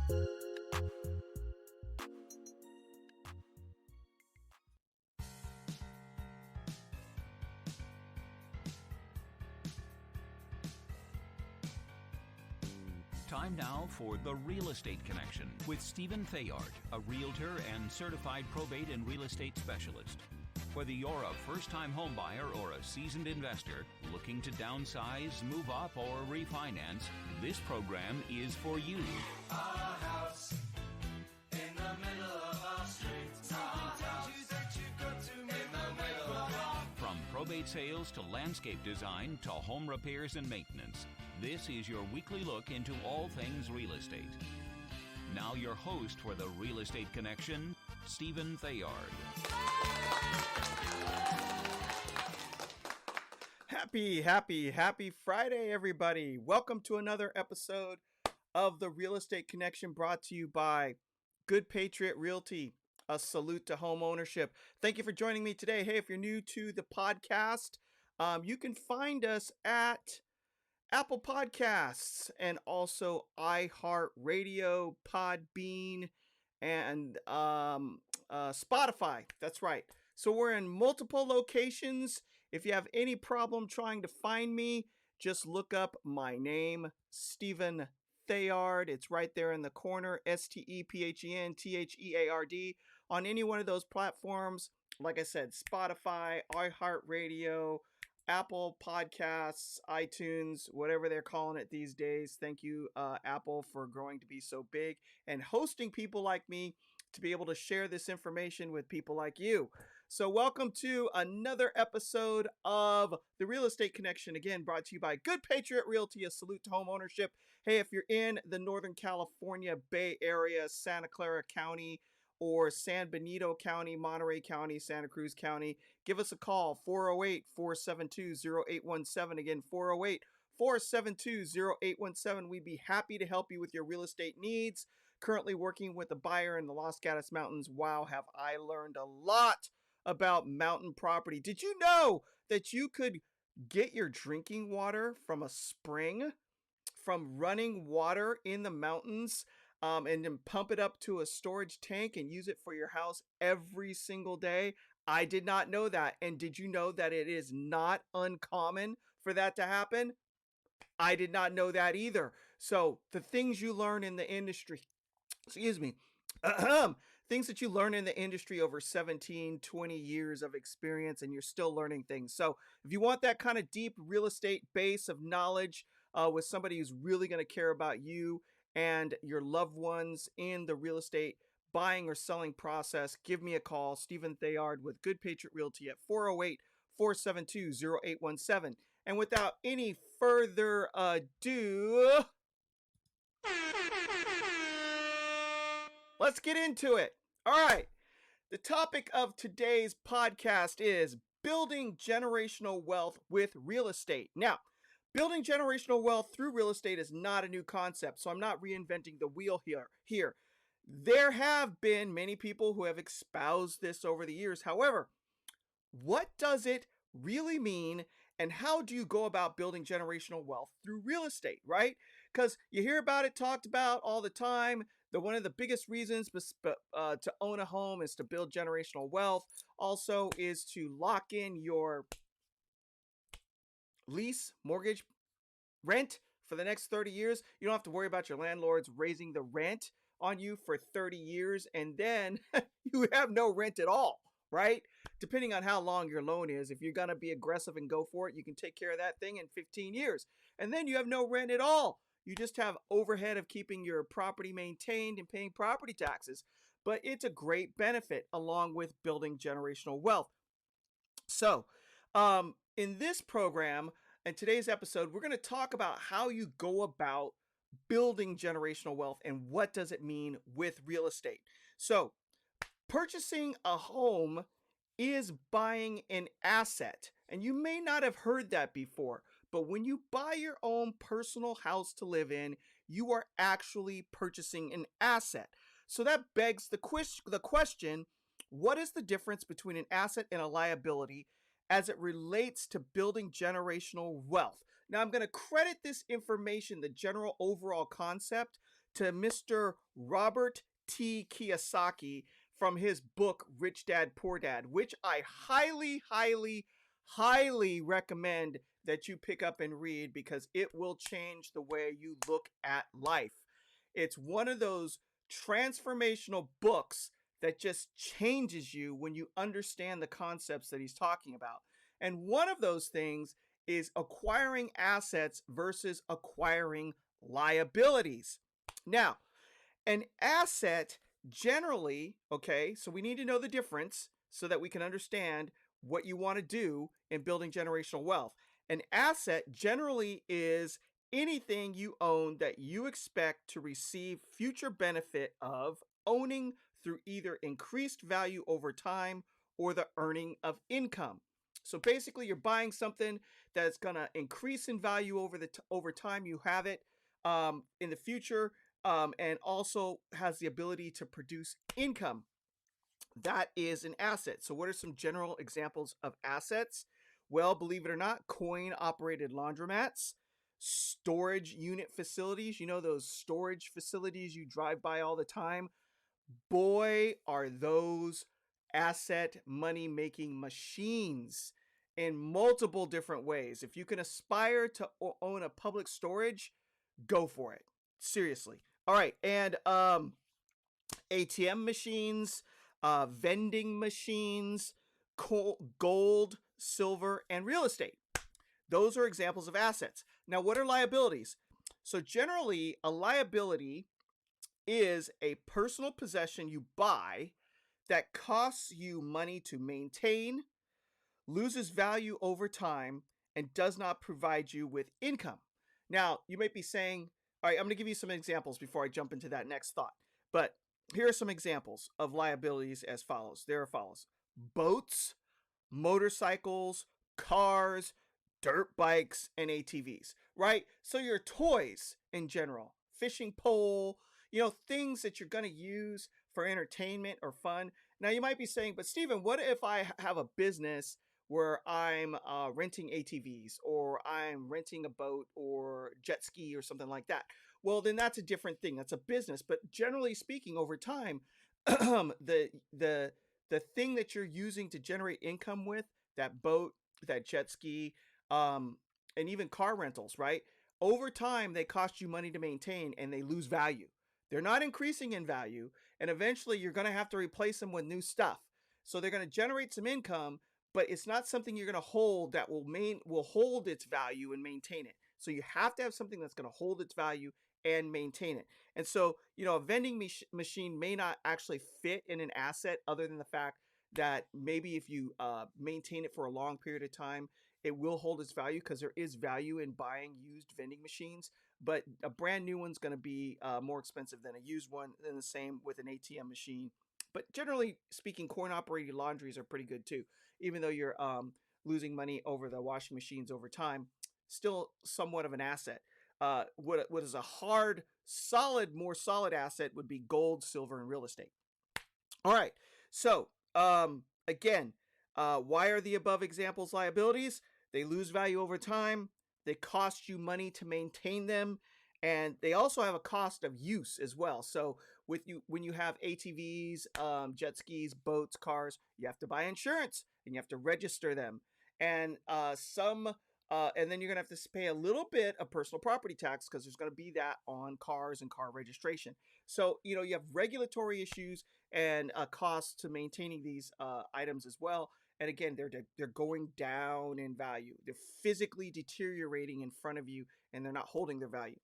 Time now for The Real Estate Connection with Stephen Theard, a realtor and certified probate and real estate specialist. Whether you're a first-time homebuyer or a seasoned investor looking to downsize, move up, or refinance, this program is for you. A house in the middle of our street. That you've got to in the middle of. From probate sales to landscape design to home repairs and maintenance, this is your weekly look into all things real estate. Now your host for The Real Estate Connection, Stephen Theard. Happy Friday, everybody. Welcome to another episode of The Real Estate Connection, brought to you by Good Patriot Realty, a salute to home ownership. Thank you for joining me today. Hey, if you're new to the podcast, you can find us at Apple Podcasts and also iHeartRadio, Podbean, and Spotify. That's right. So we're in multiple locations. If you have any problem trying to find me, just look up my name, Stephen Theard. It's right there in the corner, StephenTheard, on any one of those platforms. Like I said, Spotify, iHeartRadio, Apple Podcasts, iTunes, whatever they're calling it these days. Thank you, Apple, for growing to be so big and hosting people like me to be able to share this information with people like you. So welcome to another episode of The Real Estate Connection, again, brought to you by Good Patriot Realty, a salute to home ownership. Hey, if you're in the Northern California Bay Area, Santa Clara County, or San Benito County, Monterey County, Santa Cruz County, give us a call, 408-472-0817. Again, 408-472-0817. We'd be happy to help you with your real estate needs. Currently working with a buyer in the Los Gatos Mountains. Wow, have I learned a lot about mountain property. Did you know that you could get your drinking water from a spring, from running water in the mountains, and then pump it up to a storage tank and use it for your house every single day? I did not know that. And did you know that it is not uncommon for that to happen? I did not know that either. So the things you learn in the industry, things that you learn in the industry over 17, 20 years of experience, and you're still learning things. So if you want that kind of deep real estate base of knowledge with somebody who's really going to care about you and your loved ones in the real estate buying or selling process, give me a call, Stephen Theard with Good Patriot Realty at 408-472-0817. And without any further ado, let's get into it. All right. The topic of today's podcast is building generational wealth with real estate. Now, building generational wealth through real estate is not a new concept, so I'm not reinventing the wheel here. There have been many people who have espoused this over the years. However, what does it really mean, and how do you go about building generational wealth through real estate, right? Because you hear about it talked about all the time. One of the biggest reasons to own a home is to build generational wealth. Also is to lock in your lease, mortgage, rent for the next 30 years. You don't have to worry about your landlords raising the rent on you for 30 years, and then you have no rent at all, right? Depending on how long your loan is. If you're going to be aggressive and go for it, you can take care of that thing in 15 years. And then you have no rent at all. You just have overhead of keeping your property maintained and paying property taxes. But it's a great benefit along with building generational wealth. So in this program and today's episode, we're going to talk about how you go about building generational wealth and what does it mean with real estate. So purchasing a home is buying an asset. And you may not have heard that before, but when you buy your own personal house to live in, you are actually purchasing an asset. So that begs the question, what is the difference between an asset and a liability as it relates to building generational wealth? Now, I'm going to credit this information, the general overall concept, to Mr. Robert T. Kiyosaki from his book Rich Dad Poor Dad, which I highly, highly, highly recommend that you pick up and read because it will change the way you look at life. It's one of those transformational books that just changes you when you understand the concepts that he's talking about. And one of those things is acquiring assets versus acquiring liabilities. Now, an asset generally, okay, so we need to know the difference so that we can understand what you want to do in building generational wealth. An asset generally is anything you own that you expect to receive future benefit of owning through either increased value over time or the earning of income. So basically, you're buying something that's going to increase in value over time. You have it in the future, and also has the ability to produce income. That is an asset. So what are some general examples of assets? Well, believe it or not, coin operated laundromats, storage unit facilities, you know, those storage facilities you drive by all the time. Boy, are those asset money making machines in multiple different ways. If you can aspire to own a public storage, go for it. Seriously. All right. And ATM machines, vending machines, gold, silver, and real estate. Those are examples of assets. Now, what are liabilities? So generally, a liability is a personal possession you buy that costs you money to maintain, loses value over time, and does not provide you with income. Now, you might be saying, all right, I'm going to give you some examples before I jump into that next thought. But here are some examples of liabilities as follows. There are follows: boats, motorcycles, cars, dirt bikes, and ATVs, right? So your toys in general, fishing pole, you know, things that you're going to use for entertainment or fun. Now you might be saying, but Stephen, what if I have a business where I'm renting ATVs or I'm renting a boat or jet ski or something like that? Well, then that's a different thing. That's a business. But generally speaking, over time, the the thing that you're using to generate income with that boat, that jet ski, and even car rentals, right? Over time, they cost you money to maintain and they lose value. They're not increasing in value, and eventually you're going to have to replace them with new stuff. So they're going to generate some income, but it's not something you're going to hold that will hold its value and maintain it. So you have to have something that's going to hold its value and maintain it. And so, you know, a vending machine may not actually fit in an asset other than the fact that maybe if you maintain it for a long period of time, it will hold its value because there is value in buying used vending machines. But a brand new one's going to be more expensive than a used one, and the same with an ATM machine. But generally speaking, coin operated laundries are pretty good too. Even though you're losing money over the washing machines over time, still somewhat of an asset. What is a hard, more solid asset would be gold, silver, and real estate. All right. So again, why are the above examples liabilities? They lose value over time. They cost you money to maintain them, and they also have a cost of use as well. So when you have ATVs, jet skis, boats, cars, you have to buy insurance and you have to register them, and and then you're gonna have to pay a little bit of personal property tax because there's gonna be that on cars and car registration. So you know you have regulatory issues and costs to maintaining these items as well. And again, they're going down in value. They're physically deteriorating in front of you, and they're not holding their value.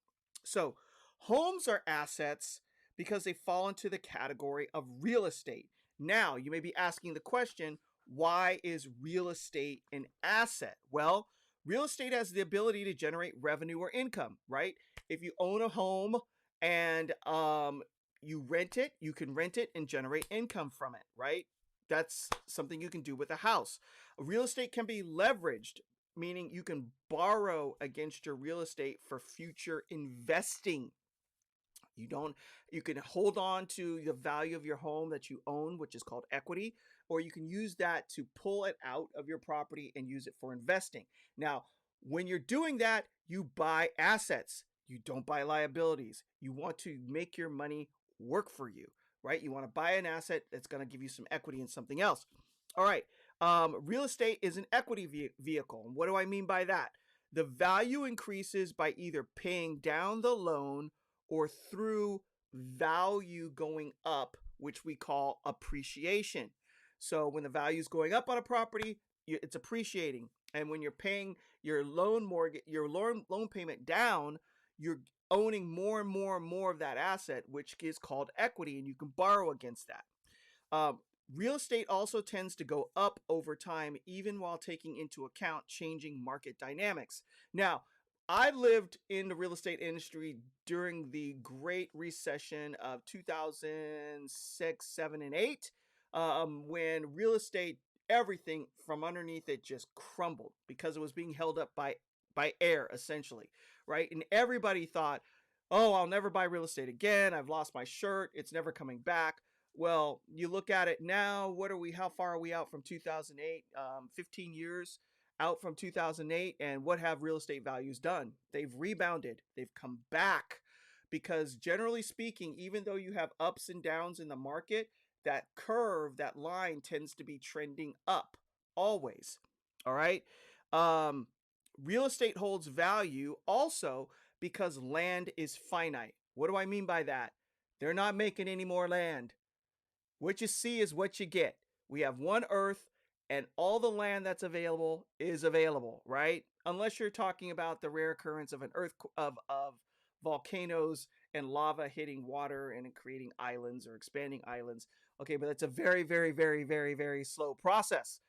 So homes are assets because they fall into the category of real estate. Now, you may be asking the question, why is real estate an asset? Well, real estate has the ability to generate revenue or income, right? If you own a home and you rent it, you can rent it and generate income from it, right? That's something you can do with a house. Real estate can be leveraged, meaning you can borrow against your real estate for future investing. You can hold on to the value of your home that you own, which is called equity, or you can use that to pull it out of your property and use it for investing. Now, when you're doing that, you buy assets. You don't buy liabilities. You want to make your money work for you, right? You want to buy an asset that's going to give you some equity in something else. All right. Real estate is an equity vehicle. And what do I mean by that? The value increases by either paying down the loan or through value going up, which we call appreciation. So when the value is going up on a property, it's appreciating. And when you're paying your loan payment down, you're owning more and more and more of that asset, which is called equity, and you can borrow against that. Um, Real estate also tends to go up over time, even while taking into account changing market dynamics. Now, I lived in the real estate industry during the Great Recession of 2006, 7, and 8, when real estate, everything from underneath it just crumbled because it was being held up by air, essentially, right? And everybody thought, oh, I'll never buy real estate again. I've lost my shirt. It's never coming back. Well, you look at it now, how far are we out from 2008? 15 years out from 2008. And what have real estate values done? They've rebounded, they've come back. Because generally speaking, even though you have ups and downs in the market, that curve, that line tends to be trending up always. All right. Um, Real estate holds value also because land is finite. What do I mean by that? They're not making any more land. What you see is what you get. We have one Earth, and all the land that's available is available, right? Unless you're talking about the rare occurrence of an earth of volcanoes and lava hitting water and creating islands or expanding islands. Okay, but that's a very, very, very, very, very slow process.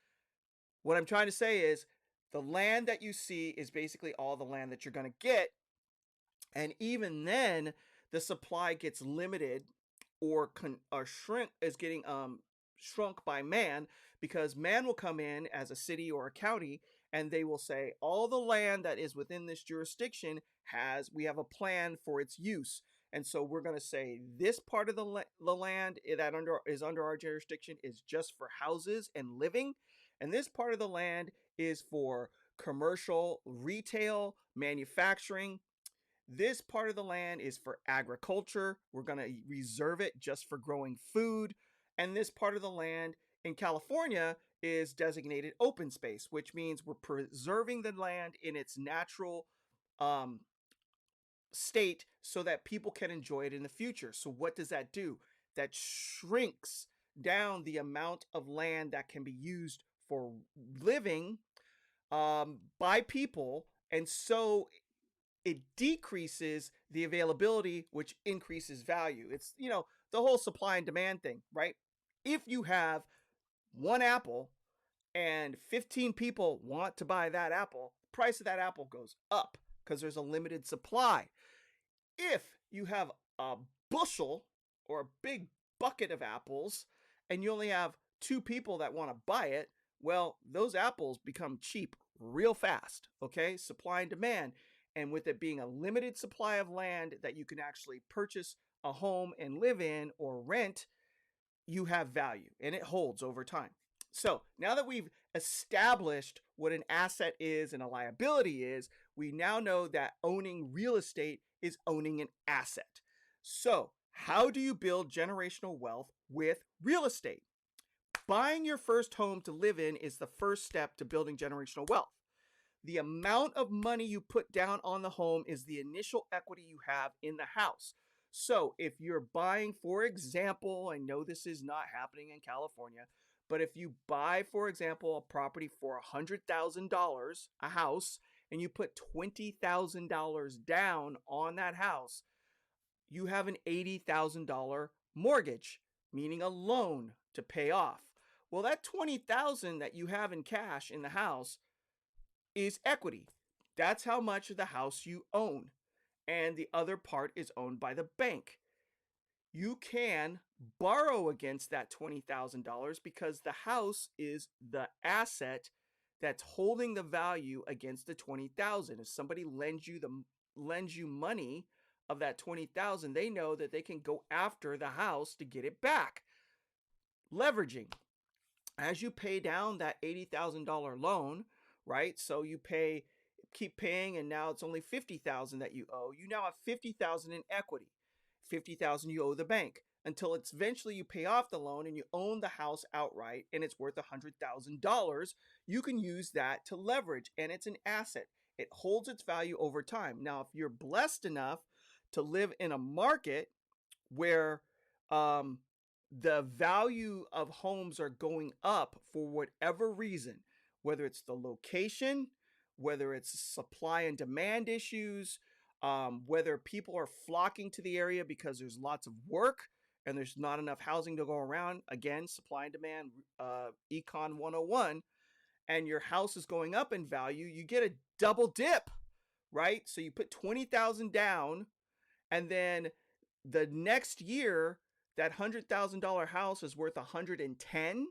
What I'm trying to say is the land that you see is basically all the land that you're going to get. And even then, the supply gets limited or shrink is getting shrunk by man, because man will come in as a city or a county and they will say all the land that is within this jurisdiction we have a plan for its use. And so we're going to say this part of the land that is under our jurisdiction is just for houses and living, and this part of the land is for commercial, retail, manufacturing. This part of the land is for agriculture. We're going to reserve it just for growing food. And this part of the land in California is designated open space, which means we're preserving the land in its natural um, state so that people can enjoy it in the future. So what does that do? That shrinks down the amount of land that can be used for living by people. And so it decreases the availability, which increases value. It's, the whole supply and demand thing, right? If you have one apple and 15 people want to buy that apple, the price of that apple goes up because there's a limited supply. If you have a bushel or a big bucket of apples and you only have 2 people that want to buy it, well, those apples become cheap real fast, okay? Supply and demand. And with it being a limited supply of land that you can actually purchase a home and live in or rent, you have value and it holds over time. So now that we've established what an asset is and a liability is, we now know that owning real estate is owning an asset. So how do you build generational wealth with real estate? Buying your first home to live in is the first step to building generational wealth. The amount of money you put down on the home is the initial equity you have in the house. So if you're buying, for example, I know this is not happening in California, but if you buy, for example, a property for $100,000, a house, and you put $20,000 down on that house, you have an $80,000 mortgage, meaning a loan to pay off. Well, that $20,000 that you have in cash in the house is equity. That's how much of the house you own. And the other part is owned by the bank. You can borrow against that $20,000 because the house is the asset that's holding the value against the $20,000. If somebody lends you money of that $20,000, they know that they can go after the house to get it back. Leveraging. As you pay down that $80,000 loan, right? So you pay keep paying, and now it's only 50,000 that you owe. You now have 50,000 in equity. 50,000 you owe the bank until it's eventually you pay off the loan and you own the house outright and it's worth $100,000. You can use that to leverage, and it's an asset. It holds its value over time. Now, if you're blessed enough to live in a market where um, the value of homes are going up for whatever reason, whether it's the location, whether it's supply and demand issues, whether people are flocking to the area because there's lots of work and there's not enough housing to go around. Again, supply and demand, Econ 101, and your house is going up in value, you get a double dip, right? So you put 20,000 down, and then the next year, that $100,000 house is worth 110,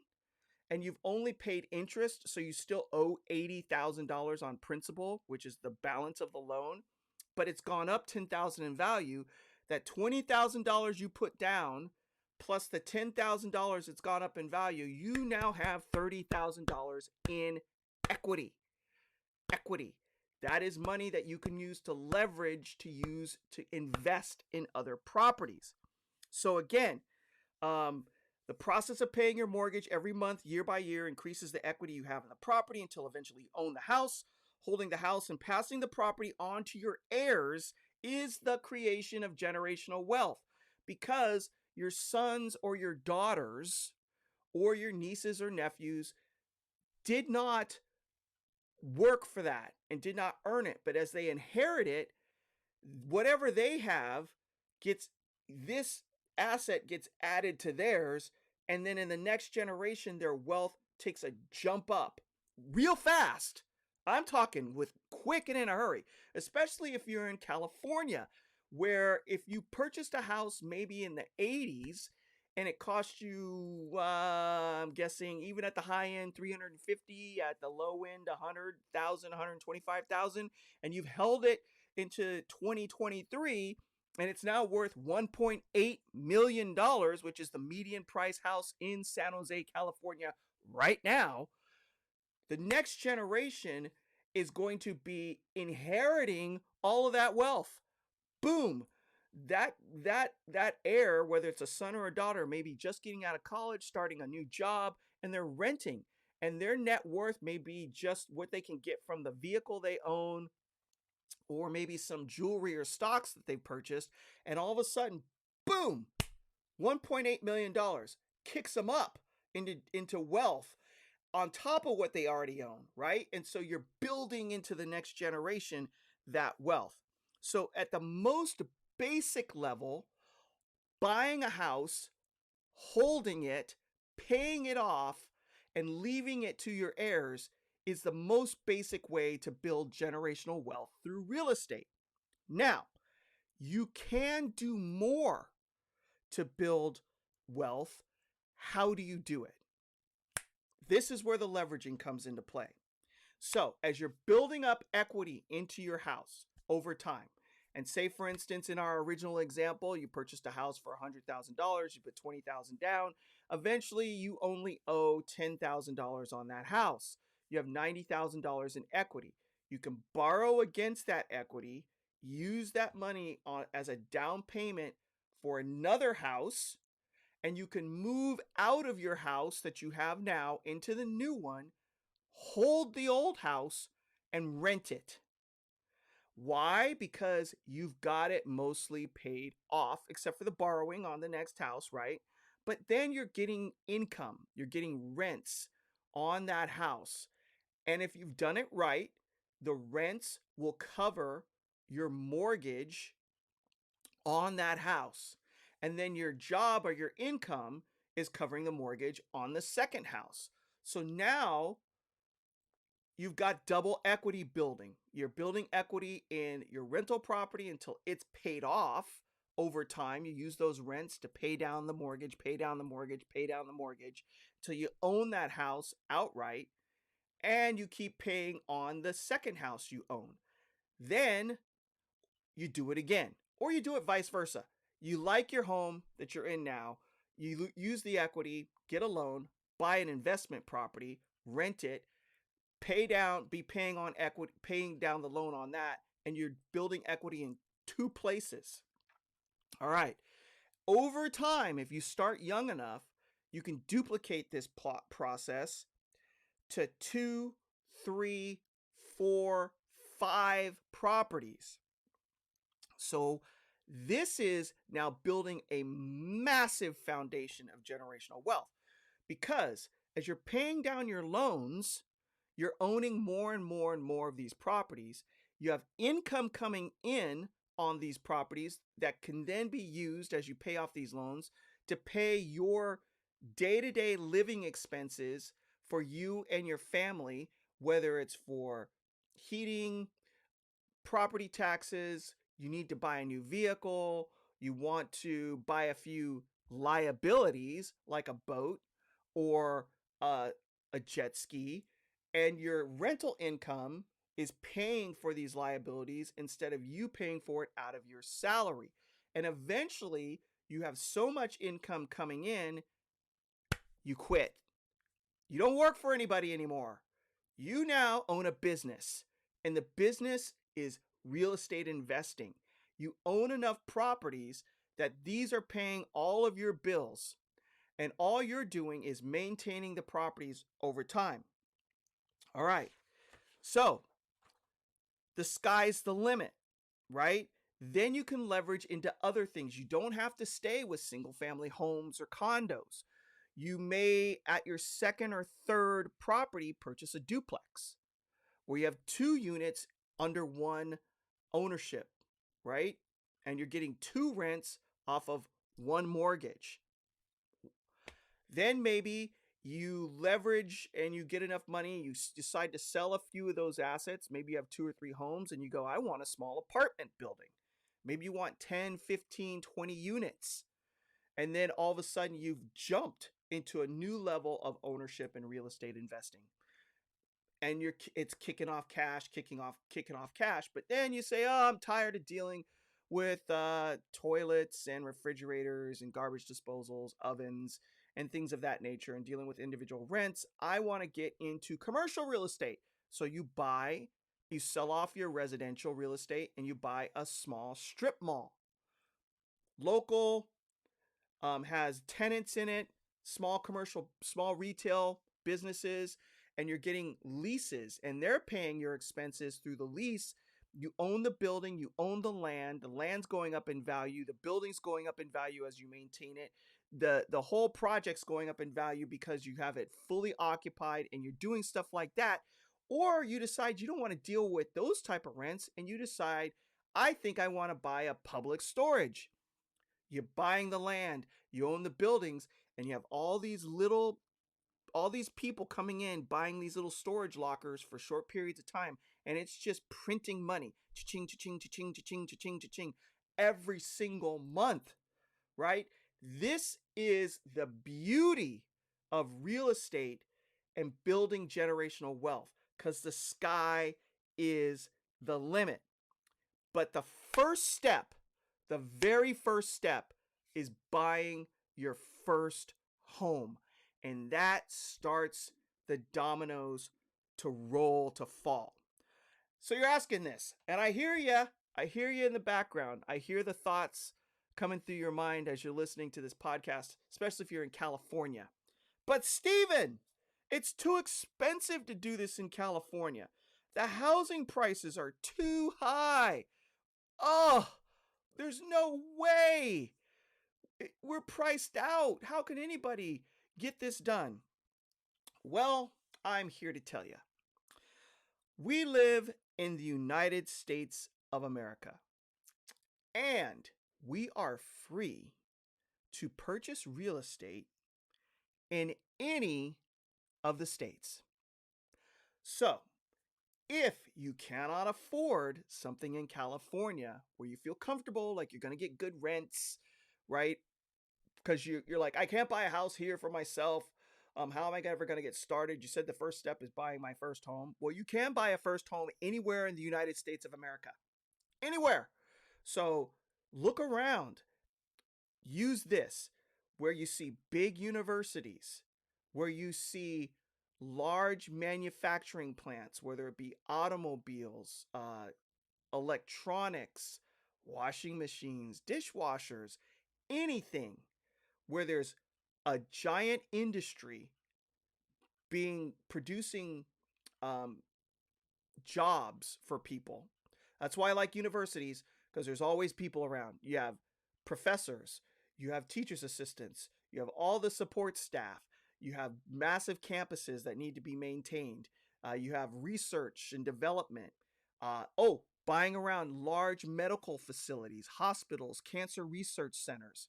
and you've only paid interest, so you still owe $80,000 on principal, which is the balance of the loan, but it's gone up 10,000 in value. That $20,000 you put down plus the $10,000 it's gone up in value, you now have $30,000 in equity. Equity. That is money that you can use to leverage, to use to invest in other properties. So again, the process of paying your mortgage every month, year by year, increases the equity you have in the property until eventually you own the house. Holding the house and passing the property on to your heirs is the creation of generational wealth, because your sons or your daughters or your nieces or nephews did not work for that and did not earn it. But as they inherit it, whatever they have gets, this asset gets added to theirs. And then in the next generation, their wealth takes a jump up real fast. I'm talking with quick and in a hurry, especially if you're in California, where if you purchased a house maybe in the 80s and it cost you, I'm guessing even at the high end, 350, at the low end, 100,000, 125,000, and you've held it into 2023, and it's now worth $1.8 million, which is the median price house in San Jose, California right now. The next generation is going to be inheriting all of that wealth. Boom. That heir, whether it's a son or a daughter, maybe just getting out of college, starting a new job, and they're renting, and their net worth may be just what they can get from the vehicle they own, or maybe some jewelry or stocks that they've purchased, and all of a sudden, boom, $1.8 million kicks them up into wealth on top of what they already own, right? And so you're building into the next generation that wealth. So at the most basic level, buying a house, holding it, paying it off, and leaving it to your heirs is the most basic way to build generational wealth through real estate. Now, you can do more to build wealth. How do you do it? This is where the leveraging comes into play. So as you're building up equity into your house over time, and say, for instance, in our original example, you purchased a house for $100,000, you put $20,000 down. Eventually, you only owe $10,000 on that house. You have $90,000 in equity. You can borrow against that equity, use that money as a down payment for another house, and you can move out of your house that you have now into the new one, hold the old house, and rent it. Why? Because you've got it mostly paid off, except for the borrowing on the next house, right? But then you're getting income, you're getting rents on that house. And if you've done it right, the rents will cover your mortgage on that house. And then your job or your income is covering the mortgage on the second house. So now you've got double equity building. You're building equity in your rental property until it's paid off over time. You use those rents to pay down the mortgage, pay down the mortgage, pay down the mortgage, till you own that house outright, and you keep paying on the second house you own. Then you do it again, or you do it vice versa. You like your home that you're in now, you use the equity, get a loan, buy an investment property, rent it, be paying on equity, paying down the loan on that, and you're building equity in two places. All right. Over time, if you start young enough, you can duplicate this plot process to 2, 3, 4, 5 properties. So this is now building a massive foundation of generational wealth, because as you're paying down your loans, you're owning more and more and more of these properties. You have income coming in on these properties that can then be used as you pay off these loans to pay your day-to-day living expenses for you and your family, whether it's for heating, property taxes, you need to buy a new vehicle, you want to buy a few liabilities like a boat or a jet ski, and your rental income is paying for these liabilities instead of you paying for it out of your salary. And eventually, you have so much income coming in, you quit. You don't work for anybody anymore. You now own a business, and the business is real estate investing. You own enough properties that these are paying all of your bills, and all you're doing is maintaining the properties over time. All right. So the sky's the limit, right? Then you can leverage into other things. You don't have to stay with single family homes or condos. You may, at your second or third property, purchase a duplex where you have 2 units under one ownership, right? And you're getting 2 rents off of 1 mortgage. Then maybe you leverage and you get enough money, you decide to sell a few of those assets. Maybe you have 2 or 3 homes and you go, I want a small apartment building. Maybe you want 10, 15, 20 units. And then all of a sudden you've jumped into a new level of ownership in real estate investing. And it's kicking off cash. But then you say, oh, I'm tired of dealing with toilets and refrigerators and garbage disposals, ovens, and things of that nature, and dealing with individual rents. I want to get into commercial real estate. So you sell off your residential real estate and you buy a small strip mall. Local, has tenants in it, small retail businesses, and you're getting leases and they're paying your expenses through the lease. You own the building, you own the land's going up in value, the building's going up in value as you maintain it. The whole project's going up in value because you have it fully occupied and you're doing stuff like that. Or you decide you don't want to deal with those type of rents and you decide, I think I want to buy a public storage. You're buying the land, you own the buildings, and you have all these people coming in buying these little storage lockers for short periods of time, and it's just printing money, cha-ching, cha-ching, cha-ching, cha-ching, cha-ching, cha-ching, every single month, right? This is the beauty of real estate and building generational wealth, because the sky is the limit. But the very first step is buying your first home. And that starts the dominoes to roll, to fall. So you're asking this, and I hear you. I hear you in the background. I hear the thoughts coming through your mind as you're listening to this podcast, especially if you're in California. But Steven, it's too expensive to do this in California. The housing prices are too high. Oh, there's no way. We're priced out. How can anybody get this done? Well, I'm here to tell you. We live in the United States of America, and we are free to purchase real estate in any of the states. So, if you cannot afford something in California where you feel comfortable, like you're going to get good rents, right? Because you're like, I can't buy a house here for myself. How am I ever going to get started? You said the first step is buying my first home. Well, you can buy a first home anywhere in the United States of America. Anywhere. So look around. Use this where you see big universities, where you see large manufacturing plants, whether it be automobiles, electronics, washing machines, dishwashers, anything where there's a giant industry being producing um, jobs for people. That's why I like universities, because there's always people around. You have professors, you have teachers' assistants, you have all the support staff, you have massive campuses that need to be maintained, you have research and development. Buying around large medical facilities, hospitals, cancer research centers.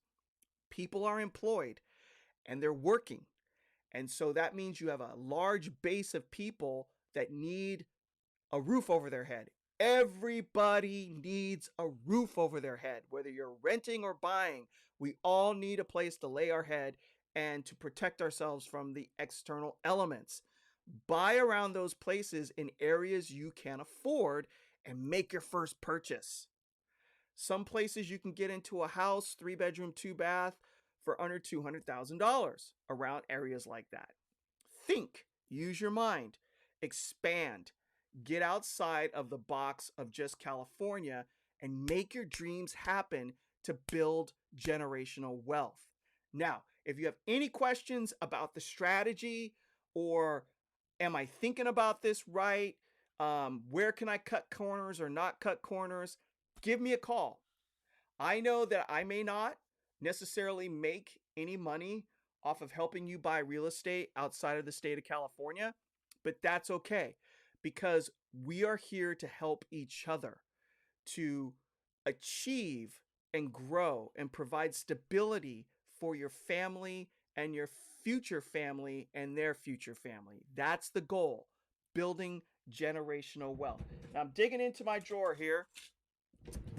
People are employed and they're working. And so that means you have a large base of people that need a roof over their head. Everybody needs a roof over their head, whether you're renting or buying. We all need a place to lay our head and to protect ourselves from the external elements. Buy around those places in areas you can afford and make your first purchase. Some places you can get into a house, 3-bedroom, 2-bath, for under $200,000 around areas like that. Think, use your mind, expand, get outside of the box of just California and make your dreams happen to build generational wealth. Now, if you have any questions about the strategy, or am I thinking about this right? Where can I cut corners or not cut corners? Give me a call. I know that I may not necessarily make any money off of helping you buy real estate outside of the state of California, but that's okay, because we are here to help each other to achieve and grow and provide stability for your family and your future family and their future family. That's the goal, building generational wealth. Now I'm digging into my drawer here,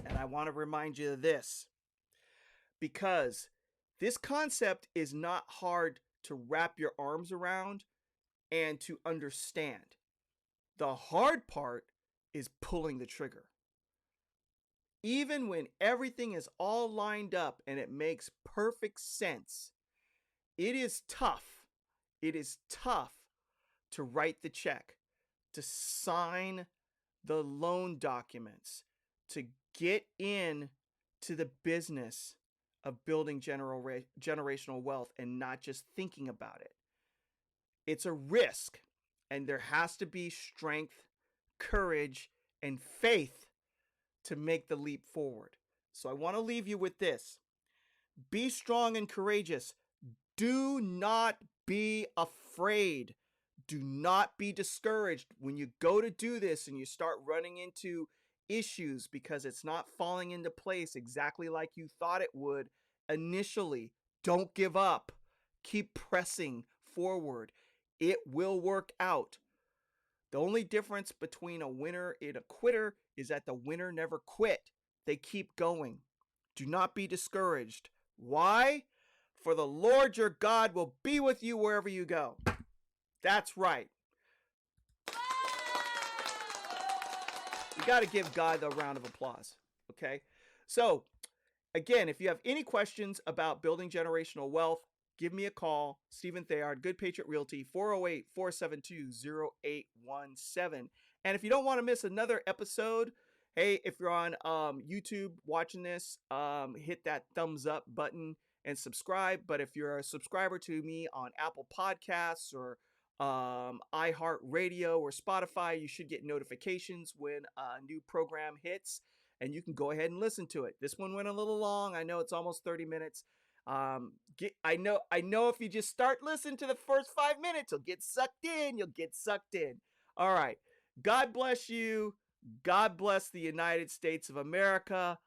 and I want to remind you of this, because this concept is not hard to wrap your arms around and to understand. The hard part is pulling the trigger. Even when everything is all lined up and it makes perfect sense, it is tough. It is tough to write the check, to sign the loan documents, to get in to the business of building generational wealth and not just thinking about it. It's a risk, and there has to be strength, courage, and faith to make the leap forward. So I want to leave you with this. Be strong and courageous. Do not be afraid. Do not be discouraged when you go to do this and you start running into issues because it's not falling into place exactly like you thought it would initially. Don't give up. Keep pressing forward. It will work out. The only difference between a winner and a quitter is that the winner never quit. They keep going. Do not be discouraged. Why? For the Lord your God will be with you wherever you go. That's right. You got to give God a round of applause. Okay? So, again, if you have any questions about building generational wealth, give me a call. Stephen Theard, Good Patriot Realty, 408-472-0817. And if you don't want to miss another episode, hey, if you're on YouTube watching this, hit that thumbs up button and subscribe. But if you're a subscriber to me on Apple Podcasts or iHeartRadio or Spotify, you should get notifications when a new program hits, and you can go ahead and listen to it. This one went a little long. I know it's almost 30 minutes. I know if you just start listening to the first 5 minutes, you'll get sucked in. All right. God bless you. God bless the United States of America.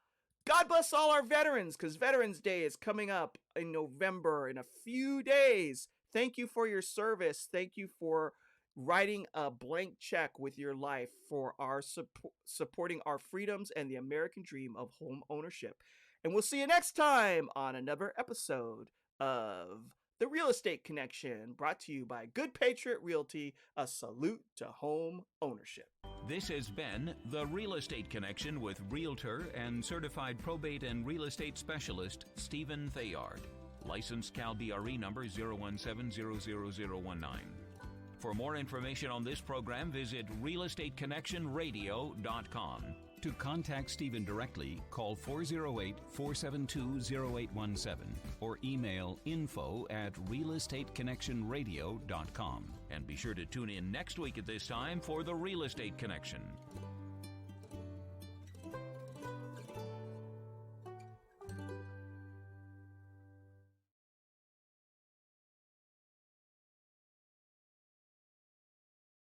God bless all our veterans, because Veterans Day is coming up in November in a few days. Thank you for your service. Thank you for writing a blank check with your life for our supporting our freedoms and the American dream of home ownership. And we'll see you next time on another episode of The Real Estate Connection, brought to you by Good Patriot Realty, a salute to home ownership. This has been The Real Estate Connection with Realtor and Certified Probate and Real Estate Specialist Stephen Theard. Licensed Cal BRE number 0170019. For more information on this program, visit realestateconnectionradio.com. To contact Stephen directly, call 408-472-0817 or email info@realestateconnectionradio.com. And be sure to tune in next week at this time for The Real Estate Connection.